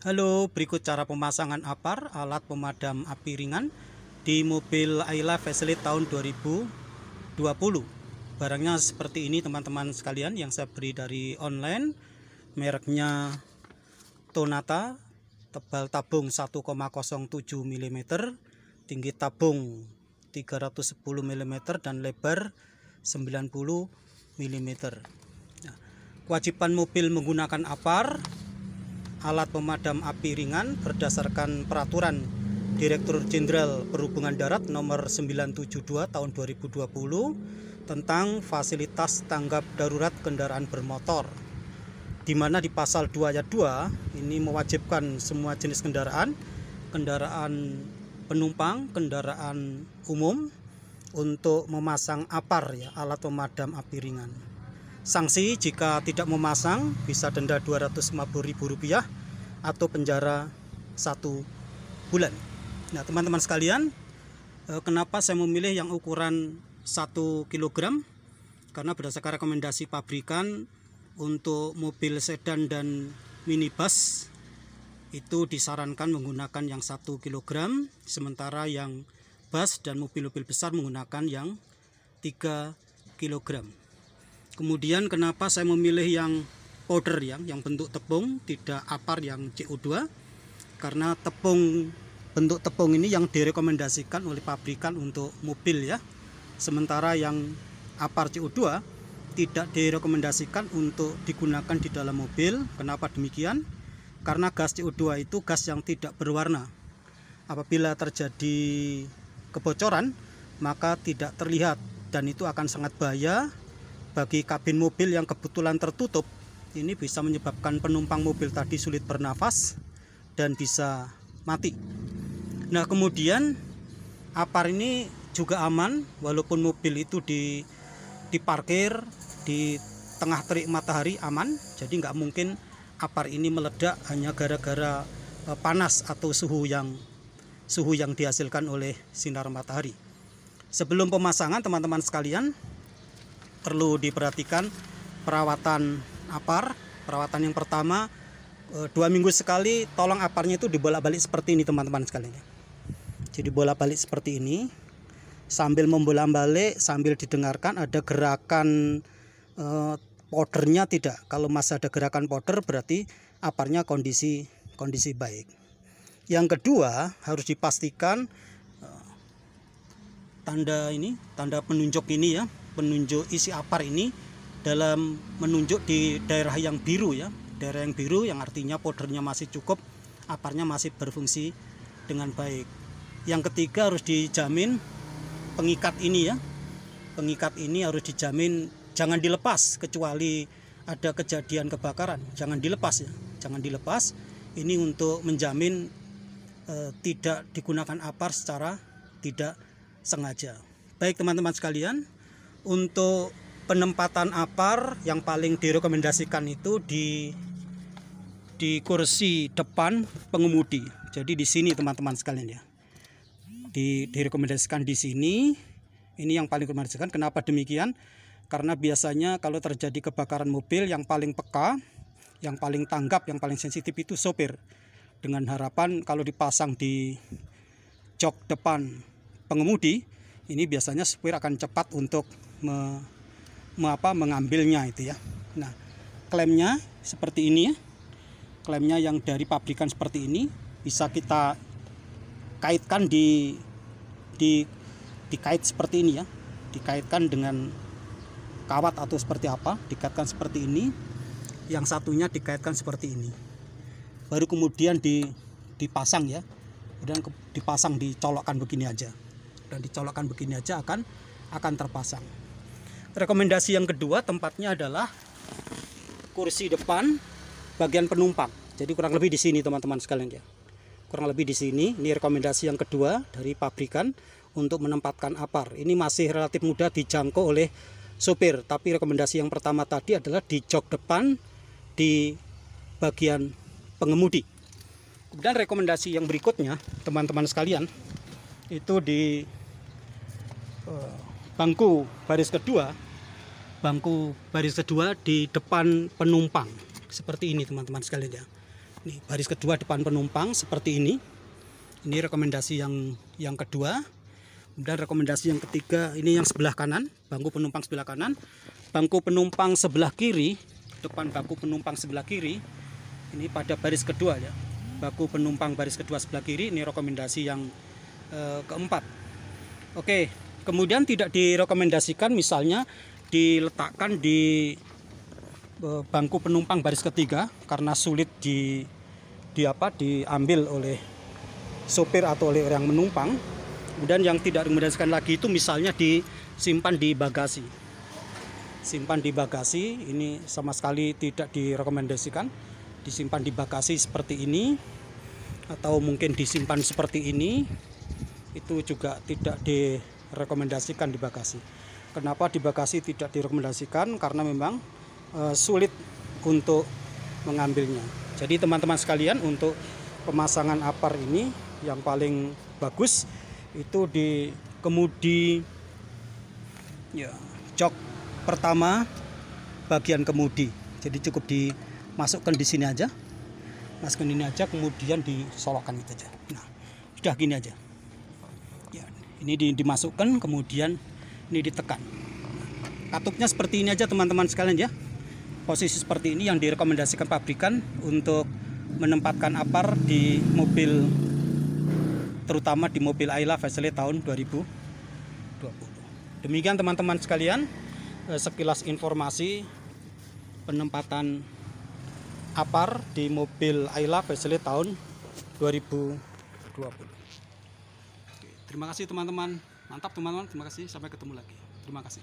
Halo, berikut cara pemasangan APAR, alat pemadam api ringan di mobil Ayla Facelift tahun 2020. Barangnya seperti ini teman-teman sekalian, yang saya beli dari online. Mereknya Tonata, tebal tabung 1,07 mm, tinggi tabung 310 mm dan lebar 90 mm. Nah, kewajiban mobil menggunakan APAR, alat pemadam api ringan, berdasarkan peraturan Direktur Jenderal Perhubungan Darat nomor 972 tahun 2020 tentang fasilitas tanggap darurat kendaraan bermotor, di mana di pasal 2 ayat 2 ini mewajibkan semua jenis kendaraan penumpang, kendaraan umum untuk memasang APAR, ya, alat pemadam api ringan. Sanksi jika tidak memasang bisa denda Rp250.000 atau penjara 1 bulan. Nah, teman-teman sekalian, kenapa saya memilih yang ukuran 1 kg? Karena berdasarkan rekomendasi pabrikan, untuk mobil sedan dan minibus itu disarankan menggunakan yang 1 kg, sementara yang bus dan mobil-mobil besar menggunakan yang 3 kg. Kemudian kenapa saya memilih yang powder, yang bentuk tepung, tidak APAR yang CO2? Karena bentuk tepung ini yang direkomendasikan oleh pabrikan untuk mobil, ya. Sementara yang APAR CO2 tidak direkomendasikan untuk digunakan di dalam mobil. Kenapa demikian? Karena gas CO2 itu gas yang tidak berwarna. Apabila terjadi kebocoran, maka tidak terlihat, dan itu akan sangat bahaya bagi kabin mobil yang kebetulan tertutup. Ini bisa menyebabkan penumpang mobil tadi sulit bernafas dan bisa mati. Nah, kemudian APAR ini juga aman walaupun mobil itu diparkir di tengah terik matahari, aman. Jadi nggak mungkin APAR ini meledak hanya gara-gara panas atau suhu yang dihasilkan oleh sinar matahari. Sebelum pemasangan, teman-teman sekalian, perlu diperhatikan perawatan APAR. Perawatan yang pertama, 2 minggu sekali tolong APARnya itu dibolak-balik seperti ini, teman-teman sekalian. Jadi bolak-balik seperti ini, sambil membolak-balik, sambil didengarkan ada gerakan powdernya tidak. Kalau masih ada gerakan powder, berarti APARnya kondisi baik. Yang kedua, harus dipastikan tanda penunjuk ini, ya, penunjuk isi APAR ini dalam menunjuk di daerah yang biru, ya. Daerah yang biru yang artinya powdernya masih cukup, APARnya masih berfungsi dengan baik. Yang ketiga, harus dijamin pengikat ini, ya. Pengikat ini harus dijamin jangan dilepas kecuali ada kejadian kebakaran. Jangan dilepas, ya. Jangan dilepas. Ini untuk menjamin tidak digunakan APAR secara tidak sengaja. Baik, teman-teman sekalian, untuk penempatan APAR yang paling direkomendasikan itu di kursi depan pengemudi. Jadi di sini, teman-teman sekalian, ya. Direkomendasikan di sini. Ini yang paling direkomendasikan. Kenapa demikian? Karena biasanya kalau terjadi kebakaran mobil, yang paling peka, yang paling tanggap, yang paling sensitif itu sopir. Dengan harapan kalau dipasang di jok depan pengemudi, ini biasanya supir akan cepat untuk mengambilnya itu, ya. Nah, klemnya seperti ini, ya. Klemnya yang dari pabrikan seperti ini bisa kita kaitkan dikait seperti ini, ya. Dikaitkan dengan kawat atau seperti apa, dikaitkan seperti ini. Yang satunya dikaitkan seperti ini. Baru kemudian dipasang, ya. Kemudian dipasang, dicolokkan begini aja. Dan dicolokkan begini aja akan terpasang. Rekomendasi yang kedua, tempatnya adalah kursi depan bagian penumpang. Jadi kurang lebih di sini, teman-teman sekalian, ya. Kurang lebih di sini. Ini rekomendasi yang kedua dari pabrikan untuk menempatkan APAR. Ini masih relatif mudah dijangkau oleh sopir, tapi rekomendasi yang pertama tadi adalah di jok depan di bagian pengemudi. Kemudian rekomendasi yang berikutnya, teman-teman sekalian, itu di bangku baris kedua di depan penumpang seperti ini, teman-teman sekalian, ya. Nih, baris kedua depan penumpang seperti ini. Ini rekomendasi yang kedua. Kemudian rekomendasi yang ketiga, ini yang sebelah kanan, bangku penumpang sebelah kanan. Bangku penumpang sebelah kiri, depan bangku penumpang sebelah kiri. Ini pada baris kedua ya. Bangku penumpang baris kedua sebelah kiri, ini rekomendasi yang keempat. Oke, kemudian tidak direkomendasikan misalnya diletakkan di bangku penumpang baris ketiga karena sulit diambil oleh sopir atau oleh orang menumpang. Kemudian yang tidak direkomendasikan lagi itu misalnya disimpan di bagasi. Simpan di bagasi ini sama sekali tidak direkomendasikan. Disimpan di bagasi seperti ini atau mungkin disimpan seperti ini, itu juga tidak direkomendasikan di bagasi. Kenapa di bagasi tidak direkomendasikan? Karena memang sulit untuk mengambilnya. Jadi teman-teman sekalian, untuk pemasangan apar ini yang paling bagus itu di kemudi ya, jok pertama bagian kemudi. Jadi cukup dimasukkan di sini aja, masukkan ini aja, kemudian disolokkan itu aja. Nah, sudah gini aja ya, ini dimasukkan, kemudian ini ditekan. Katupnya seperti ini aja teman-teman sekalian ya. Posisi seperti ini yang direkomendasikan pabrikan untuk menempatkan apar di mobil, terutama di mobil Ayla Facelift tahun 2020. Demikian teman-teman sekalian, sekilas informasi penempatan apar di mobil Ayla Facelift tahun 2020. Terima kasih teman-teman, mantap teman-teman, terima kasih, sampai ketemu lagi, terima kasih.